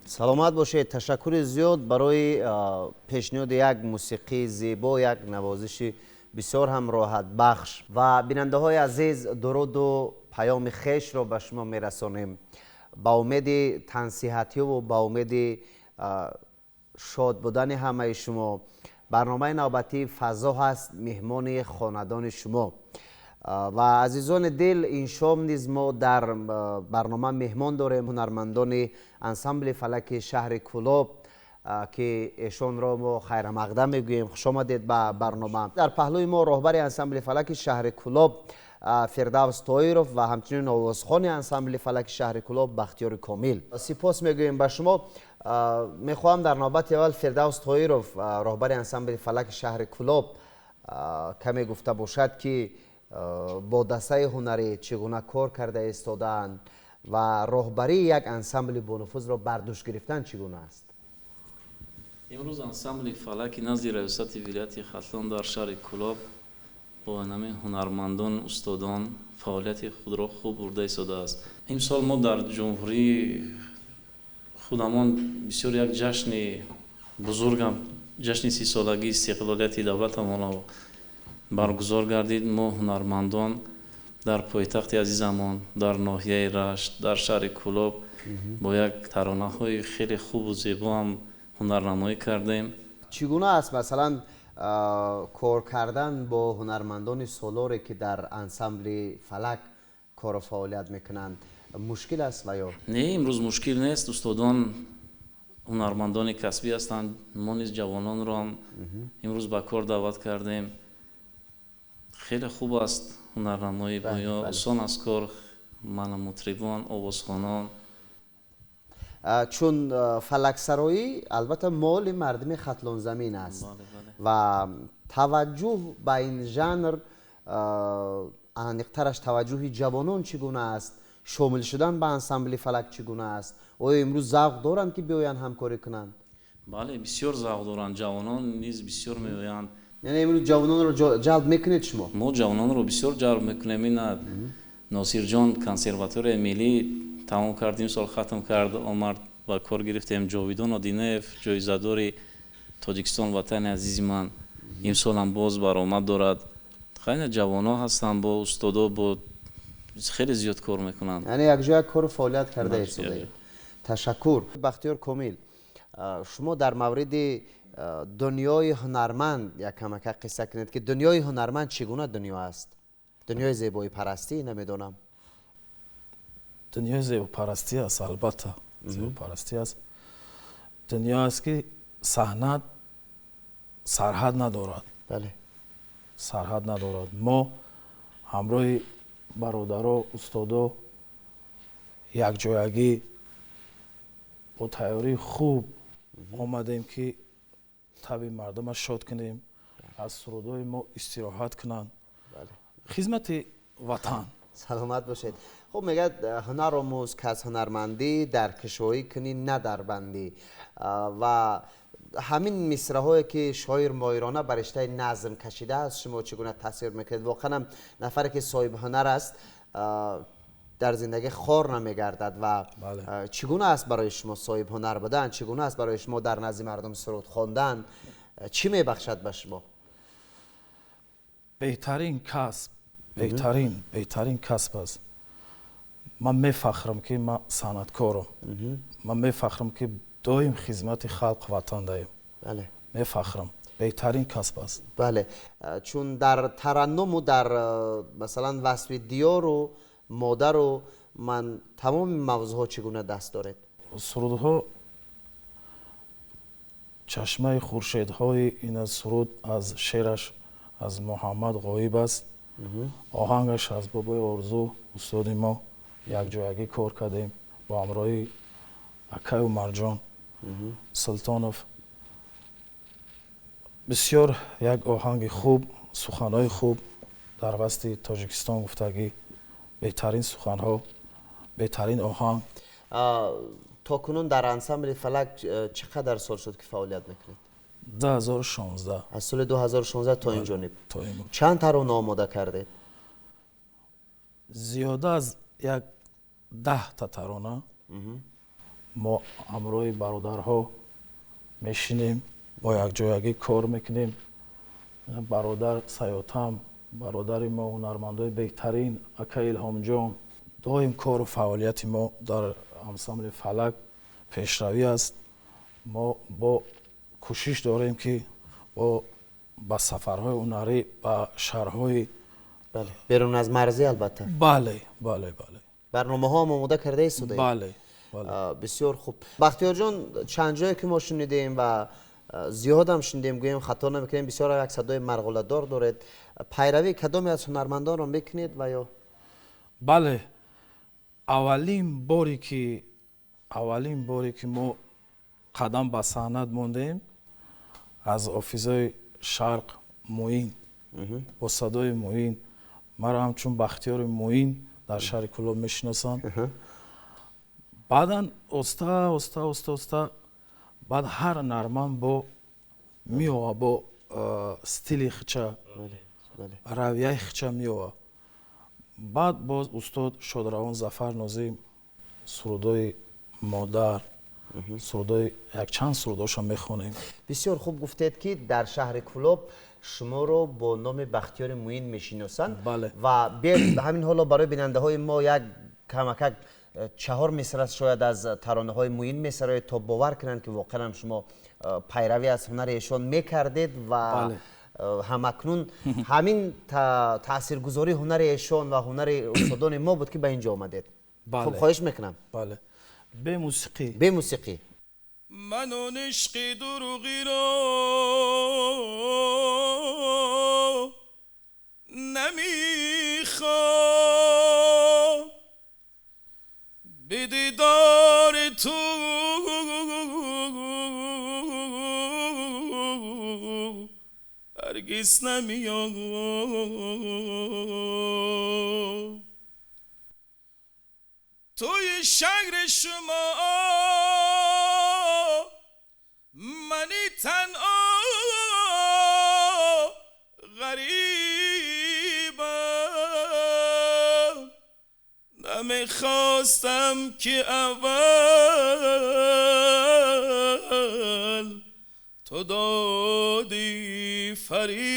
саломат бошед. ташаккури зиёд барои пешниҳоди як мусиқии зебо, як навозиши бисёр ҳам роҳатбахш. ва бинандаҳои азиз, дуруду паёми хешро ба шумо мерасонем ба умеди тансиҳативу ба умеди шод будани ҳамаи шумо. барномаи навбатии фазо ҳаст, меҳмони хонадони шумо. ва азизони дил, ин шом низ мо дар барнома меҳмон дорем ҳунармандони ансамбли фалаки шаҳри Кӯлоб ки эшонро мо хайрамақдам мегӯем. хушомадед ба барнома. дар паҳлӯи мо роҳбари ансамбли фалаки шаҳри Кӯлоб фирдавс тоиров ва ҳамчунин овозхони ансамбли фалаки шаҳри Кӯлоб Бахтиёри Комил. сипос мегӯем ба шумо. мехоҳам дар навбати аввал фирдавс тоиров, роҳбари ансамбли фалаки шаҳри Кӯлоб, каме гуфта бошад ки бо дастаи ҳунарӣ чӣ гуна кор карда истодаанд ва роҳбарии як ансамбли бонуфузро бар дӯш гирифтан чӣ гуна аст? имрӯз ансамбли фалаки назди раёсати вилояти хатлон дар шаҳри Кӯлоб бо ҳамаи ҳунармандон, устодон фаъолияти худро хуб бурда истодааст. имсол мо дар ҷумҳурии худамон бисёр як ҷашни бузургам, ҷашни 30-солагии истиқлолияти давлатамонро баргузор гардид. мо ҳунармандон дар пойтахти азизамон, дар ноҳияи Рашт, дар шаҳри Кӯлоб бо як таронаҳои хеле хубу зебо ҳам ҳунарнамоӣ кардем. чӣ гуна аст масалан кор кардан бо ҳунармандони солоре ки дар ансамбли фалак кору фаъолият мекунанд? мушкил аст ва ё? Не, имрӯз мушкил нест. устодон ҳунармандони касбӣ ҳастанд. мо низ ҷавононро ҳам имрӯз ба кор даъват кардем. хеле хуб аст ҳунарнамоӣ, гӯё осон аст кор. мана мутрибон, овозхонон. чун фалаксароӣ албатта моли мардими хатлонзамин аст ва таваҷҷӯҳ ба ин жанр, аниқтараш таваҷҷӯҳи ҷавонон чӣ гуна аст? шомил шудан ба ансамбли фалак чӣ гуна аст? оё имрӯз завқ доранд ки биёянд ҳамкорӣ кунанд? бале, бисёр завқ доранд. ҷавонон низ бисёр меоянд. яъне имрӯз ҷавононро ҷалб мекунед шумо? мо ҷавононро бисёр ҷалб мекунем. ина носирҷон консерваторияи миллӣ тамом кард, имсол хатм кард, омад ба кор гирифтем. ҷовидон Одинеев, ҷоизадори Тоҷикистон, ватани азизи ман, имсолам боз баромад дорад. хайна ҷавонҳо ҳастанд, бо устодо бо хеле зиёд кор мекунанд. яъне якҷоя кору фаъолият карда истодаед. ташаккур. Бахтиёр Комил, шумо дар мавриди дунёи ҳунарманд якамака қисса кунед ки дунёи ҳунарманд чӣ гуна дунё аст? дунёи зебоипарастӣ намедонам. дунёи зебопарастӣ аст, албатта зебопарастӣ аст. дунё аст ки саҳнат сарҳад надорад. бале, сарҳад надорад. мо ҳамроҳи бародаро, устодо якҷоягӣ бо тайёрии хуб омадем ки таби мардума шод кунем, аз сурудҳои мо истироҳат кунанд, хизмати ватан. саломат бошед. хуб, мегӯяд ҳунар омӯз ки аз ҳунармандӣ дар кушоӣ кунӣ на дар бандӣ. ва ҳамин мисраҳое ки шоир моҳирона ба риштаи назм кашидааст, шумо чӣ гуна таъсир мекунед? воқеан ҳам нафаре ки соҳибҳунар аст дар зиндагӣ хор намегардад ва чӣ гуна аст барои шумо соҳибҳунар будан? чӣ гуна аст барои шумо дар назди мардум суруд хондан? чӣ мебахшад ба шумо? беҳтарин касб, беҳтарин касб аст. ман мефахрам ки ман санъаткорам. ман мефахрам ки доим хизмати халқ ватан даем. мефахрам. беҳтарин касб аст. бале, чун дар тараннуму дар масалан васфи диёру модару ман тамоми мавзӯъҳо чӣ гуна даст доред? сурудҳо чашмаи хуршедҳои ин суруд аз шеъраш аз муҳаммад ғоиб аст. оҳангаш аз бобои орзу устоди мо якҷоягӣ кор кардем бо ҳамроҳи акаю марҷон султонов. бисёр як оҳанги хуб, суханҳои хуб дар васти Тоҷикистон гуфтагӣ, беҳтарин суханҳо, беҳтарин оҳанг. то кунун дар ансамбли фалак чӣ қадар сол шуд ки фаъолият мекунед? 2016. аз соли 2016 то ин ҷониб чанд тарона омода кардед? зиёда аз як 10 тарона ما همراه برادرها میشینیم با یک جایگی کار میکنیم. برادر سیاتم، برادر ما هنرمندای بهترین اکا الهام جان، دائم کار و فعالیت ما در انسامبل فلک پیشروی است. ما با کوشش داریم که با سفرهای هنری و شهرهای بله بیرون از مرزی البته. بله بله بله برنامه ها هم آماده کرده ایستید. بله بله. بسیار خوب. بختیار جان، چند جایی که ما شنیدیم و زیاد هم شنیدیم، گویم خطا نمیکنیم، بسیار یک صدای مرغوله دار دارید. پیروی کدامی از هنرمندان رو میکنید و یا؟ بله، اولین باری که ما قدم به صحنه موندیم از آفیزای شرق موین با صدای موین، مرا همچون بختیار موین در شهر کلاب میشناسند. بعدا استا بعد هر نرمن با میوه با ستیلی خچه رویه خچه میوه. بعد باز استاد شادروان ظفر نازی سرودای مادر، سرودای یک چند سروداشم میخونیم. بسیار خوب گفتید که در شهر کلاب شما رو با نام بختیار موین میشناسند. بله. و بیاید همین حالا برای بیننده های ما یک کمک 4 مصرع شاید از ترانه های موین میسرای تا باور کنند که واقعا شما پیروی از هنر ایشان میکردید و بله. همکنون همین تاثیرگذاری هنر ایشان و هنر استادان ما بود که به اینجا آمدید. بله. خب خواهش میکنم. بله. به موسیقی. به موسیقی. من اون عشق دروغی رو نمیخوام، به دیدار تو هرگز نمیام. توی شهر شما منی تنها غریبم، نمیخواستم که اول تو دادی فریدم.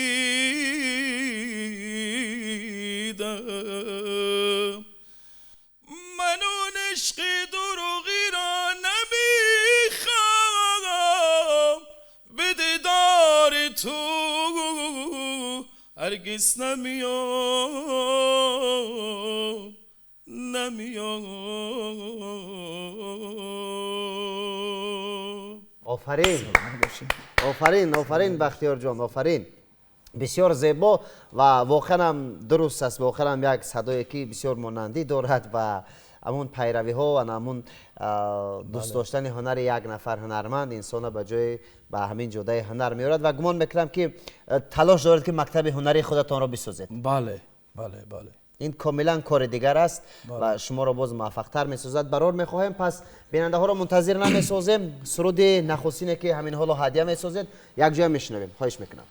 من اون عشق دروغی را نمیخوام، به دیدار تو هرگز نمیام. آفرین آفرین آفرین بختیار جان، آفرین. بسیار زیبا و واقعا هم درست است. واقعا هم یک صدایی که بسیار مانندی دارد و همون پیروی ها و همون دوست داشتن هنر یک نفر هنرمند انسان به جای به همین جدای هنر میارد و گمان میکنم که تلاش دارید که مکتب هنری خودتان را بسازید. بله بله بله. این کاملا کار دیگر است و شما را باز موفق تر میسازد. برار میخواهیم پس بیننده ها را منتظر نمیسازیم. سرود نخستینه که همین حالا هدیه میسازید یک جای میشنویم. خواهش میکنم.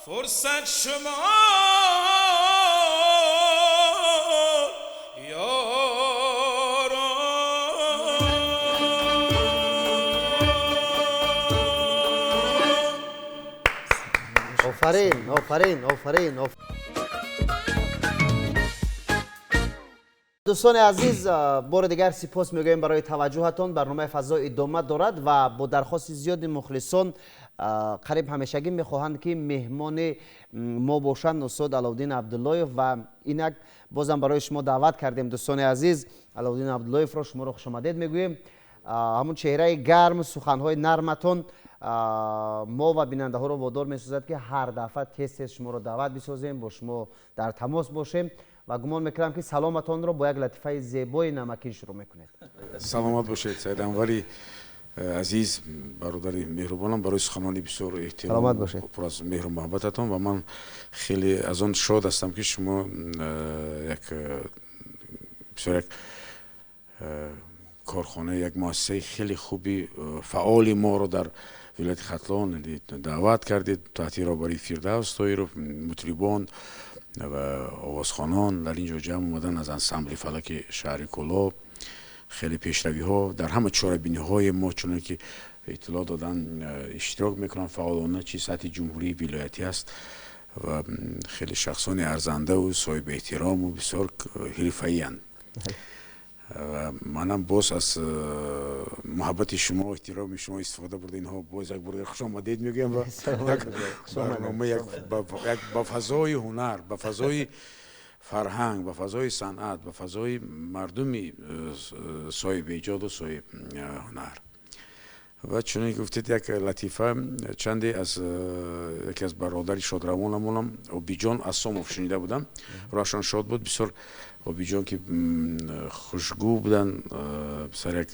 فرصت شما آفرین آفرین آفرین. دوستان عزیز، بار دیگر سپاس میگویم برای توجهتان. برنامه فضا ادامه دارد و با درخواست زیاد مخلصان قریب همیشگی میخواهند که مهمان ما باشند استاد علاءالدین عبداللهیف و اینک بازم برای شما دعوت کردیم. دوستان عزیز، علاءالدین عبداللهیف را شما را خوش آمدید میگویم. همون چهره گرم، سخنهای نرمتون ما و بیننده ها را وادار میسازد که هر دفعه تست شما را دعوت بسازیم، با شما در تماس باشیم و گمان میکنم که سلامتان را با یک لطیفه زیبای نمکی شروع میکنید. سلامت باشید سید انوری عزیز، برادر مهربانم، برای سخنانی بسیار احترام و پر از مهر و محبتتان و من خیلی از آن شاد هستم که شما یک کارخانه، یک مؤسسه خیلی خوبی فعال ما رو در ولایت ختلان دعوت کردید. تحت رهبری فردوس طاهر، مطربان و آوازخوانان در اینجا جمع اومدن از انسامبل فلک شهر کلاب. خیلی پیشروی ها در همه چاره‌بینی های ما چون که اطلاع دادن اشتراک میکنن فعالانه چی سطح جمهوری ولایتی است و خیلی شخصان ارزنده و صاحب احترام و بسیار حرفه‌ای اند. و منم باز از محبت شما و احترام شما استفاده برده اینها باز یک برده خوش آمدید میگم و برنامه یک با فضای هنر، با فضای فرهنگ، با فضای صنعت، با فضای مردمی صاحب ایجاد و صاحب هنر. و چون گفتید یک لطیفه چندی از یکی از برادری شادروانمونم اوبیجان از ساموف شنیده بودم، روشن شاد بود بسیار. اوبیجان که خوشگو بودن، بسیار یک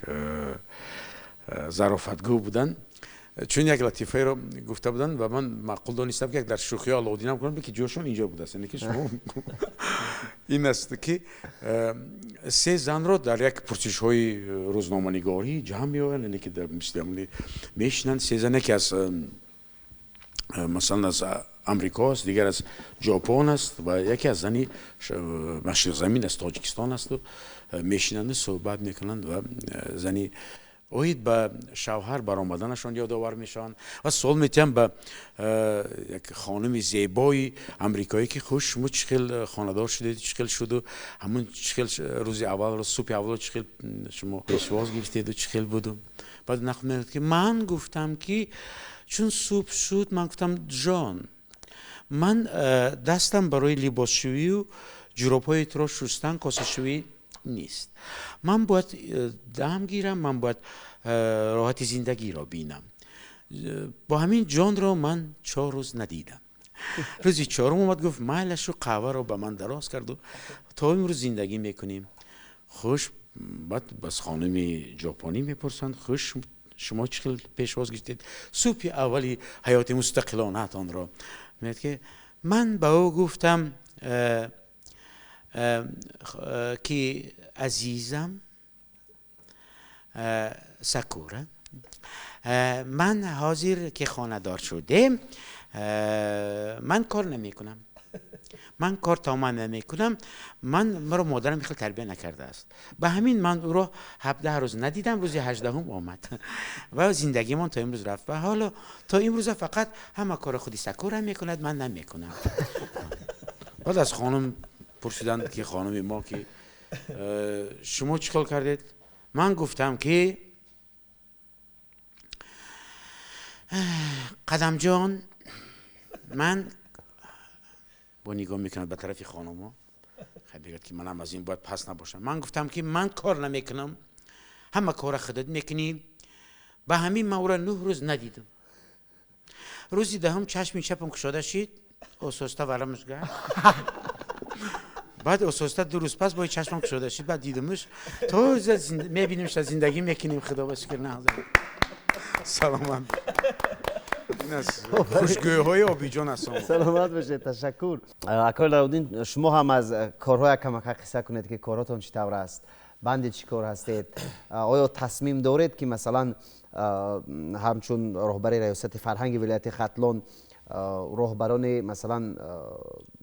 ظرافتگو بودن، چون یک لطیفه رو گفته بودن و من معقول دانستم که در شوخی علاءالدین کنم که جوشون اینجا بوده است. یعنی که شما این است که سه زن رو در یک پرسش های روزنامه‌نگاری جمع می‌آورند، یعنی که در مثل میشنن سه زن، یکی از مثلا از امریکا است، دیگر از ژاپن است و یکی از زنی مشرق زمین از تاجیکستان است و میشینند صحبت میکنند و زنی اوید به شوهر برآمدنشان یادآور میشن و سوال میتیم به یک خانم زیبای امریکایی که خوش شما چخیل خاندار شدید، چخیل شد و همون چخیل روز اول رو صبح اول چخیل شما پیشواز گرفتید و چخیل بودم. بعد نخوند که من گفتم که چون صبح شد من گفتم جان من دستم برای لباسشویی و جوراب‌هایت را شستن کاسه شویی نیست. من باید دم گیرم، من باید راحت زندگی را بینم. با همین جان را من 4 روز ندیدم. روزی 4م اومد گفت مایلش رو قهوه رو به من دراز کرد و تا امروز زندگی میکنیم. خوش. بعد بس خانم ژاپنی میپرسند خوش شما چه پیشواز گرفتید صبح اولی حیات مستقلانتان را؟ میگه که من به او گفتم که عزیزم سکوره، من حاضر که خانه دار شده من کار نمی کنم، من کار تمام نمی کنم، مرا مادرم خیلی تربیت نکرده است، به همین من او را 17 روز ندیدم، روزی 18 آمد و زندگی من تا امروز رفت و حالا تا امروز فقط همه کار خودی سکور هم میکند، من نمی کنم. بعد از خانم پرسیدند که خانم ما که شما چیکار کردید؟ من گفتم که قدم جان، من با نگاه میکند به طرف خانوما خیلی بگید که منم از این باید پس نباشم. من گفتم که من کار نمیکنم، همه کار خودت میکنی، به همین من او را 9 روز ندیدم. روزی دهم چشم چپم کشاده شد، اساستا ورمش کرد. بعد اساستا 2 روز پس با چشمم کشاده شد، بعد دیدمش تو میبینیمش از زندگی میکنیم. خدا بشکر نهازم. سلامت. این از خوشگویی‌های آبیجان هستم. سلامت باشید. تشکر. اکای لودین، شما هم از کارهای کمک قصه کنید که کاراتون چطور است؟ بند چی کار هستید؟ آیا تصمیم دارید که مثلا همچون رهبر ریاست فرهنگ ولایت ختلان رهبران مثلا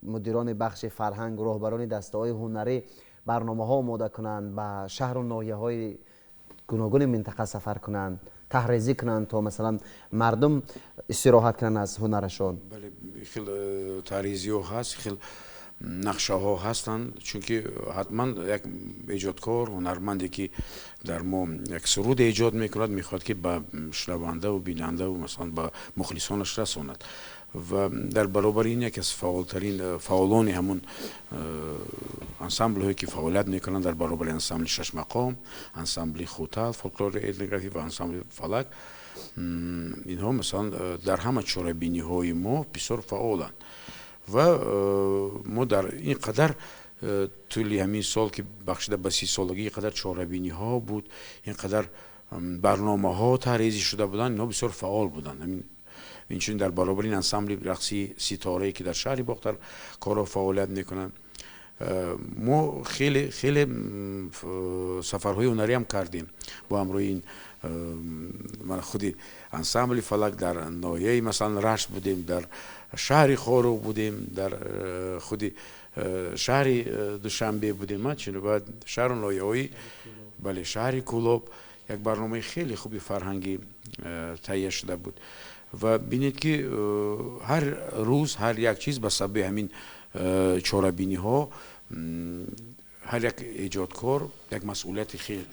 مدیران بخش فرهنگ، رهبران دسته‌های هنری برنامه‌ها آماده کنند، به شهر و ناحیه‌های گوناگون منطقه سفر کنند، تحریزی کنند تا مثلا مردم استراحت کنند از هنرشون؟ بله، خیلی تحریزی ها هست، خیلی نقشه ها هستند، چون که حتما یک ایجادکار هنرمندی که در ما یک سرود ایجاد میکند میخواد که به شنونده و بیننده و مثلا به مخلصانش رساند و در برابر این یک از فعالان همون انسامبل هایی که فعالیت میکنند در برابر انسامبل 6 مقام، انسامبل خوتل، فولکلور etnography و انسامبل فلک، اینها مثلا در همه چاره‌بینی های ما بسیار فعالند و ما در این قدر طولی همین سال که بخشیده به 30 سالگی قدر چاره‌بینی ها بود، این قدر برنامه ها تحریزی شده بودند، اینها بسیار فعال بودند. این چون در برابر این انسامبل رقصی ستاره که در شهر باختر کارا فعالیت میکنن. ما خیلی سفرهای هنری هم کردیم با همراه این من خودی انسامبل فلک در ناحیه مثلا رشت بودیم، در شهر خارو بودیم، در خودی شهر دوشنبه بودیم، ما چون بعد شهر ناحیه‌ای بله شهر کولوب یک برنامه خیلی خوبی فرهنگی تهیه شده بود و بینید که هر روز هر یک چیز به سبب همین چاره‌بینی ها هر یک ایجادکار یک مسئولیت خیلی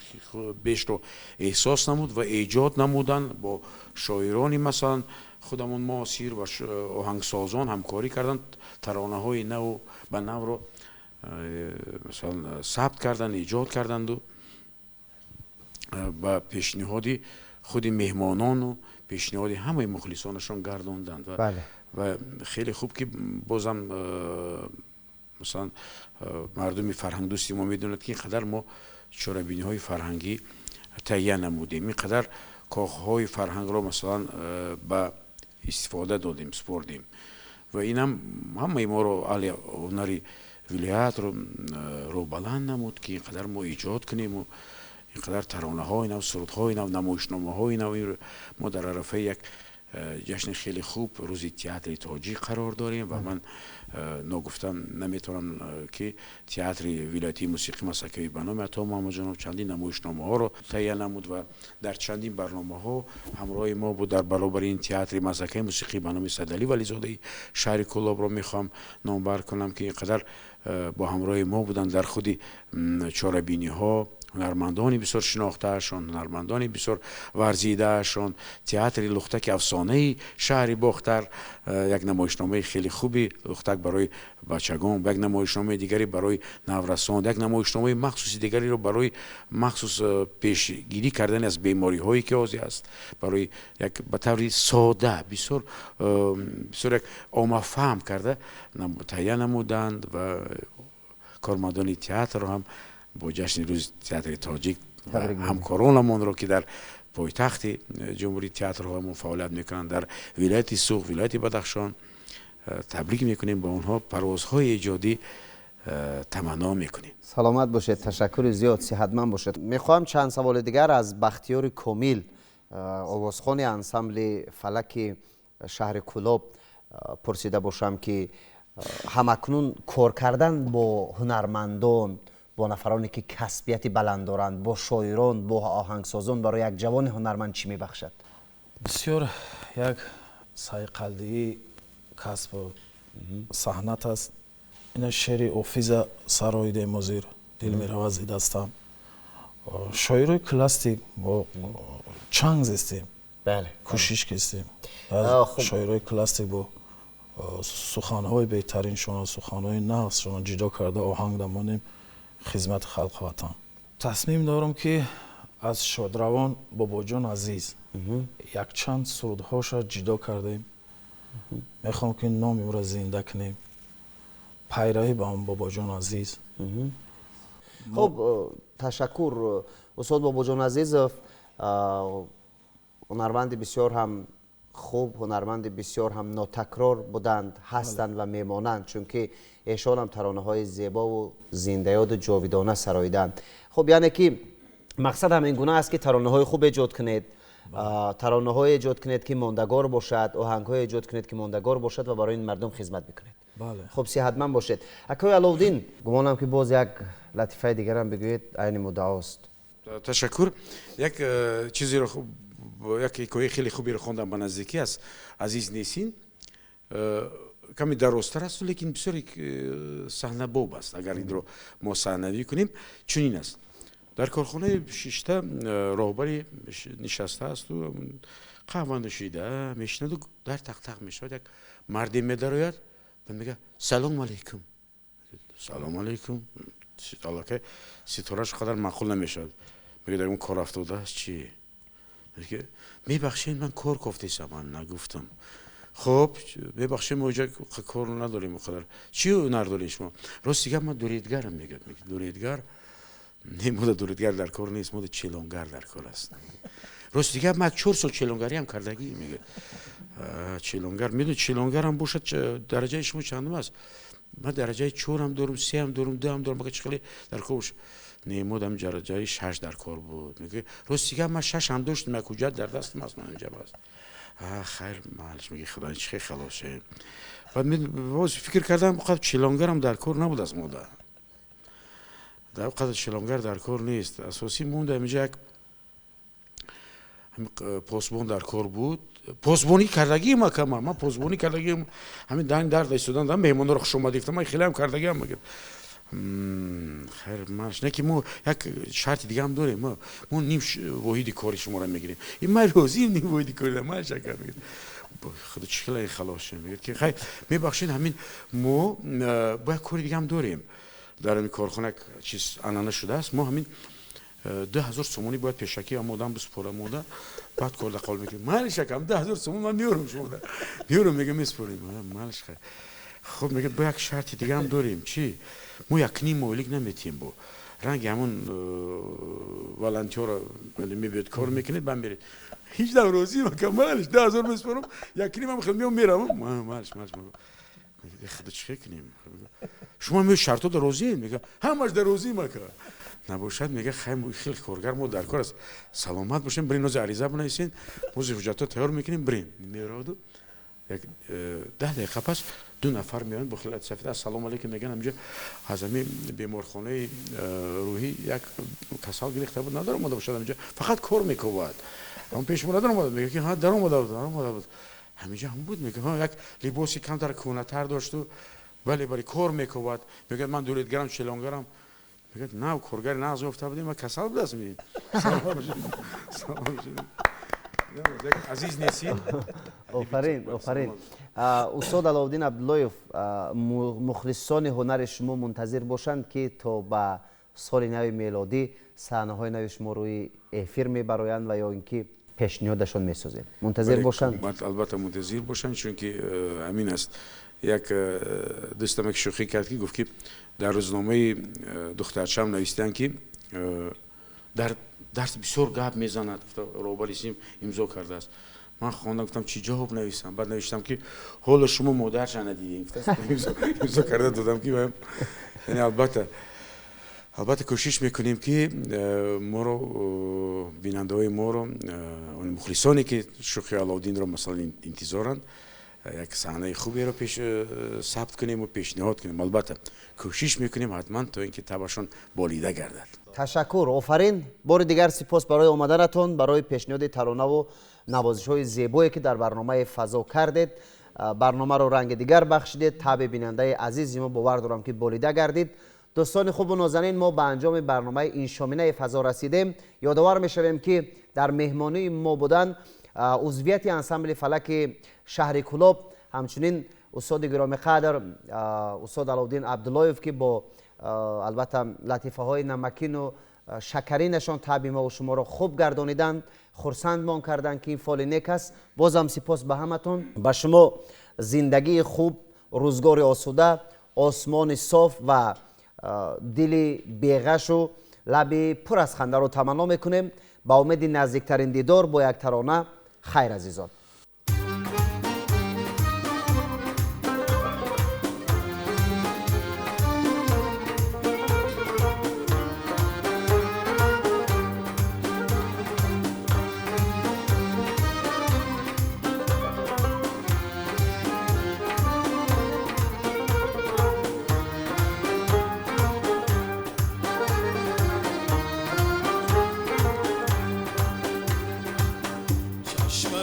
بیش رو احساس نمود و ایجاد نمودن با شاعرانی مثلا خودمون معاصر و آهنگسازان همکاری کردند، ترانه های نو به نو رو مثلا ثبت کردند، ایجاد کردند و با پیشنهادی خود مهمانان و پیشنهادی همه مخلصانشان گرداندند و خیلی خوب که بازم مثلا مردمی فرهنگ دوستی ما میدونند که اینقدر ما چاره‌بینی های فرهنگی تهیه نمودیم، اینقدر کاخهای فرهنگ را مثلا به استفاده دادیم، سپردیم و این هم همه ما رو علی هنری ولایت رو بلند نمود که اینقدر ما ایجاد کنیم و اینقدر ترانه های نو، سرود های نو، نمایشنامه های نو. ما در عرفه یک جشن خیلی خوب روزی تئاتر تاجی قرار داریم و من نگفتم نمیتونم که تئاتر ولایتی موسیقی مسکوی به نام عطا محمد جناب چندین نمایشنامه ها رو تهیه نمود و در چندین برنامه ها همراه ما بود. در برابر این تئاتر مسکوی موسیقی به نام سیدعلی ولیزاده شهر کولاب رو میخوام نامبر کنم که اینقدر با همراه ما بودن در خودی چاره‌بینی ها هنرمندانی بسیار شناختهشان، هنرمندانی بسیار ورزیدهشان، تئاتر لختک افسانه شهر باختر یک نمایشنامه خیلی خوبی لختک برای بچگان، یک نمایشنامه دیگری برای نورسان، یک نمایشنامه مخصوصی دیگری رو برای مخصوص پیشگیری کردن از بیماری هایی که است، برای یک به طور ساده بسیار یک عامه فهم کرده تهیه نمودند و کارمندان تئاتر رو هم با جشن روز تئاتر تاجیک و همکارانمون رو که در پایتخت جمهوری تئاترهامون فعالیت میکنند در ولایت سوق، ولایت بدخشان تبریک میکنیم، با اونها پروازهای ایجادی تمنا میکنیم. سلامت باشید، تشکر زیاد، صحتمند باشید. میخوام چند سوال دیگر از بختیار کمیل، آوازخوان انسمبل فلک شهر کلاب پرسیده باشم که همکنون کار کردن با هنرمندان، با نفرانی که کسبیت بلند دارند، با شاعران، با آهنگسازان برای یک جوان هنرمند چی میبخشد؟ بسیار یک سایقلدی کسب صحنت است. این شعر اوفیز سراید مزیر دل میرود از دستم. شاعر کلاسیک با چنگ زستیم، بله، کوشش کردیم از شاعر کلاسیک با سخنهای بهترینشون، سخنهای نقصشون جدا کرده آهنگ دمانیم خدمت خلق وطن. تصمیم دارم که از شادروان بابا جان عزیز یک چند سرودهاش را جدا کردیم. میخوام که نام او را زنده کنیم، پیروی با هم بابا جان عزیز. خب تشکر استاد بابا جان عزیز، هنرمند بسیار هم خوب، هنرمند بسیار هم ناتکرار بودند، هستند و میمانند، چون که ایشان هم ترانه های زیبا و زنده یاد جاویدانه سراییدند. خب یعنی که مقصد هم این گونه است که ترانه های خوب ایجاد کنید، ترانه های ایجاد کنید که ماندگار باشد، آهنگ های ایجاد کنید که ماندگار باشد و برای این مردم خدمت بکنید. بله. خب صحتمند باشید. اکای علاودین، گمانم که باز یک لطیفه دیگر هم بگویید، عین مدعاست. تشکر. یک چیزی رو یک حکایه خیلی خوبی رو خوندم به نزدیکی است عزیز نیسین. کمی درازتر است لیکن بسیار صحنه باب است. اگر این رو ما صحنه‌نویسی کنیم چنین است. در کارخانه شیشته راهبری نشسته است و قهوه نوشیده میشند و در تق تق میشود. یک مردی میدراید و میگه سلام علیکم. سلام علیکم. حالا که ستارهش قدر معقول نمیشد. میگه در اون کار افتاده است چی؟ میگه میبخشید من کار گفتم، من نگفتم. خب ببخشید ما اینجا کار نداریم خدا. چی هنر دارید شما؟ راست میگم من دوریدگرم. میگه دوریدگر نه، مود دوریدگر در کار نیست، مود چلونگر در کار است. راست میگم من 4 سال چلونگری هم کردگی. میگه چلونگر، میدونی چلونگر هم باشد درجه شما چندم است؟ من درجه 4 هم دارم، 3 هم دارم، 2 هم دارم. مگه چخلی در کارش نیمودم درجه 6 در کار بود. میگه راست میگم من 6 هم داشتم، من کجا در دستم است، من اینجا است. خیر معلش. میگه خدا چه خلاصه. بعد من فکر کردم خب چلونگر هم در کار نبود از مودا. در قدر چلونگر در کار نیست. اساسی مونده اینجا یک پاسبان در کار بود. پاسبانی کردگی ما کم، من پاسبانی کردگی همین دان درد ایستادن دم مهمون رو شما دیدم. من خیلی هم کردگی هم میگم خیر ماش نه که ما یک شرط دیگه هم داریم. ما نیم واحد کاری شما رو میگیریم. این من روزی نیم واحد کاری ما شکر میگم. خدا چخلای خلاصه میگه که خیر میبخشید همین ما با کاری دیگه هم داریم. در این کارخانه چیز انانه شده است. ما همین 2000 سومونی باید پیشکی آمادم بسپاره موده. بعد کار دقال میگه مالش کم 10000 سومون من میارم شما ده میارم. میگه میسپاریم مالش خیر. خب میگه با یک شرط دیگه هم داریم. چی؟ ما یک نیم مالیک نمیتیم با رنگ همون والنتیور میبید کار میکنید من برید هیچ دم روزی مکم مالش 10000 بسپارم یک نیم هم خیلی میرم مالش میگه خدا چه کنیم؟ شما می شرطو در روزی؟ میگه همش در روزی مکه نباشد. میگه خیلی کارگر ما در کار است، سلامت باشین، برین روز عریضه بنویسین، روز حجتو تیار میکنیم برین. میرادو یک 10 دقیقه پس 2 نفر میان با خیلی سفید سلام علیکم میگن اینجا از همین بیمارخانه روحی یک کسال گرفته بود ندارم اومده باشد اینجا فقط کار میکواد. اون پیش ما ندارم اومده. میگه که ها در اومده بود همینجا هم بود. میگه ها یک لباسی کم در کونه تر داشت و ولی برای کار میکواد. میگه من دوریدگرم چلونگرم. میگه نه کارگر نه از افته بودیم ما کسل بود است می سلام شدیم عزیز نیستین آفرین استاد علاءالدین عبداللهیف مخلصان هنر شما منتظر باشند که تا به سال نو میلادی صحنه های نو شما روی افیر میبرایند و یا اینکه پیشنهادشان میسازید منتظر باشند. البته منتظر باشند چون که همین است. یک دوستم یک شوخی کرد که گفت که در روزنامه دخترچم نوشتن که در درس بسیار گپ میزند روبالیسیم امضا کرده است. من خواندم گفتم چی جواب نویسم بعد نوشتم که حال شما مادرش ندیدین امضا کرده دادم که یعنی البته کوشش میکنیم که ما رو بیننده های ما رو اون مخلصانی که شوخی علاءالدین رو مثلا انتظارند یک صحنه خوبی رو پیش ثبت کنیم و پیشنهاد کنیم. البته کوشش میکنیم حتما تا اینکه تبشون بالیده گردد. تشکر آفرین. بار دیگر سپاس برای آمدنتون، برای پیشنهاد ترانه و نوازش های زیبایی که در برنامه فضا کردید. برنامه رو رنگ دیگر بخشیدید. طبع بیننده عزیز ما باور دارم که بالیده گردید. دوستان خوب و نازنین ما به انجام برنامه این شامینه فضا رسیدیم. یادآور میشویم که در مهمانی ما بودن عضویت انسمبل فلک شهر کلاب، همچنین استاد گرامی قدر استاد علاءالدین عبداللهیف که با البته لطیفه های نمکین و شکرینشان طبع ما و شما را خوب گردانیدند، خرسندمان کردند که این فال نیک است. بازم سپاس به همتون. به شما زندگی خوب، روزگار آسوده، آسمان صاف و دل بیغش و لب پر از خنده رو تمنا میکنیم. با امید نزدیکترین دیدار با یک ترانه. خیر عزیزان. چشمه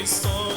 ایستاد